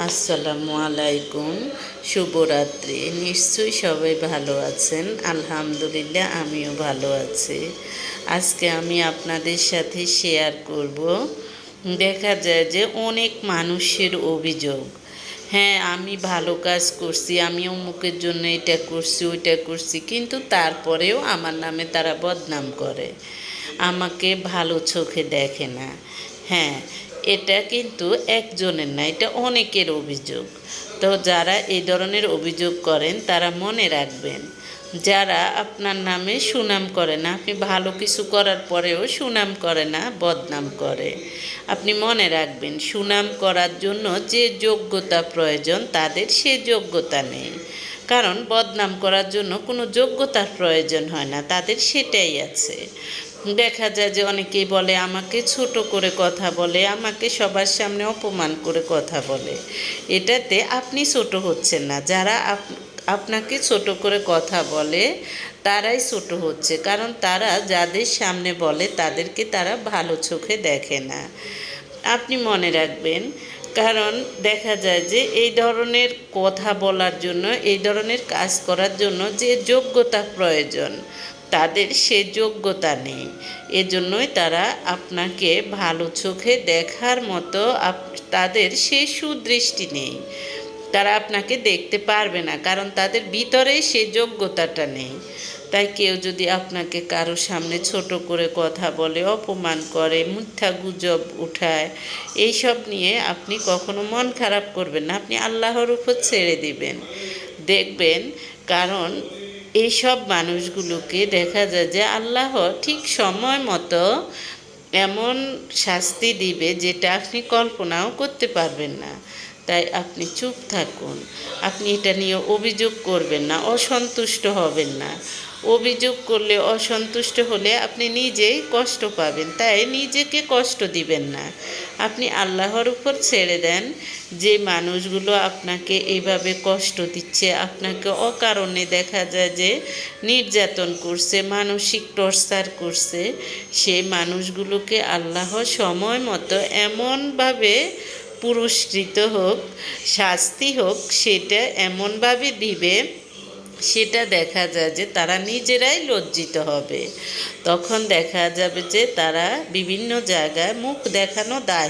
আসসালামু আলাইকুম, শুভরাত্রি। নিশ্চয়ই সবাই ভালো আছেন। আলহামদুলিল্লাহ আমিও ভালো আছি। আজকে আমি আপনাদের সাথে শেয়ার করব, দেখা যায় যে অনেক মানুষের অভিযোগ, হ্যাঁ আমি ভালো কাজ করছি, আমি অমুকের জন্য এটা করছি ওইটা করছি, কিন্তু তারপরেও আমার নামে তারা বদনাম করে, আমাকে ভালো চোখে দেখে না। হ্যাঁ, এটা কিন্তু একজনের না, এটা অনেকের অভিযোগ। তো যারা এই ধরনের অভিযোগ করেন তারা মনে রাখবেন, যারা আপনার নামে সুনাম করে না, আপনি ভালো কিছু করার পরেও সুনাম করে না, বদনাম করে, আপনি মনে রাখবেন সুনাম করার জন্য যে যোগ্যতা প্রয়োজন তাদের সে যোগ্যতা নেই। কারণ বদনাম করার জন্য কোনো যোগ্যতার প্রয়োজন হয় না, তাদের সেটাই আছে। দেখা যায় যে অনেকেই বলে আমাকে ছোট করে কথা বলে, আমাকে সবার সামনে অপমান করে কথা বলে। এটাতে আপনি ছোট হচ্ছেন না, যারা আপনাকে ছোট করে কথা বলে তারাই ছোট হচ্ছে, কারণ তারা যাদের সামনে বলে তাদেরকে তারা ভালো চোখে দেখে না। আপনি মনে রাখবেন, কারণ দেখা যায় যে এই ধরনের কথা বলার জন্য, এই ধরনের কাজ করার জন্য যে যোগ্যতা প্রয়োজন তাদের সে যোগ্যতা নেই। এজন্যই তারা আপনাকে ভালো চোখে দেখার মতো তাদের সে সুদৃষ্টি নেই, তারা আপনাকে দেখতে পারবে না, কারণ তাদের ভিতরেই সে যোগ্যতাটা নেই। তাই কেউ যদি আপনাকে কারো সামনে ছোট করে কথা বলে, অপমান করে, মিথ্যা গুজব উঠায়, এইসব নিয়ে আপনি কখনো মন খারাপ করবেন না, আপনি আল্লাহর উপর ছেড়ে দিবেন, দেখবেন। কারণ এইসব মানুষগুলোকে দেখা যায় যে আল্লাহ ঠিক সময় মতো এমন শাস্তি দিবে যেটা আপনি কল্পনাও করতে পারবেন না। তাই আপনি চুপ থাকুন, আপনি এটা নিয়ে অভিযোগ করবেন না, অসন্তুষ্ট হবেন না। অভিযোগ করলে, অসন্তুষ্ট হলে আপনি নিজেই কষ্ট পাবেন, তাই নিজেকে কষ্ট দিবেন না, আপনি আল্লাহর উপর ছেড়ে দেন। যে মানুষগুলো আপনাকে এইভাবে কষ্ট দিচ্ছে, আপনাকে অকারণে দেখা যায় যে নির্যাতন করছে, মানসিক টর্চার করছে, সেই মানুষগুলোকে আল্লাহ সময় মতো এমনভাবে পুরস্কৃত হোক, শাস্তি হোক, সেটা এমনভাবে দিবে, সেটা দেখা যায় যে তারা নিজেরাই লজ্জিত হবে। তখন দেখা যাবে যে তারা বিভিন্ন জায়গায় মুখ দেখানো দায়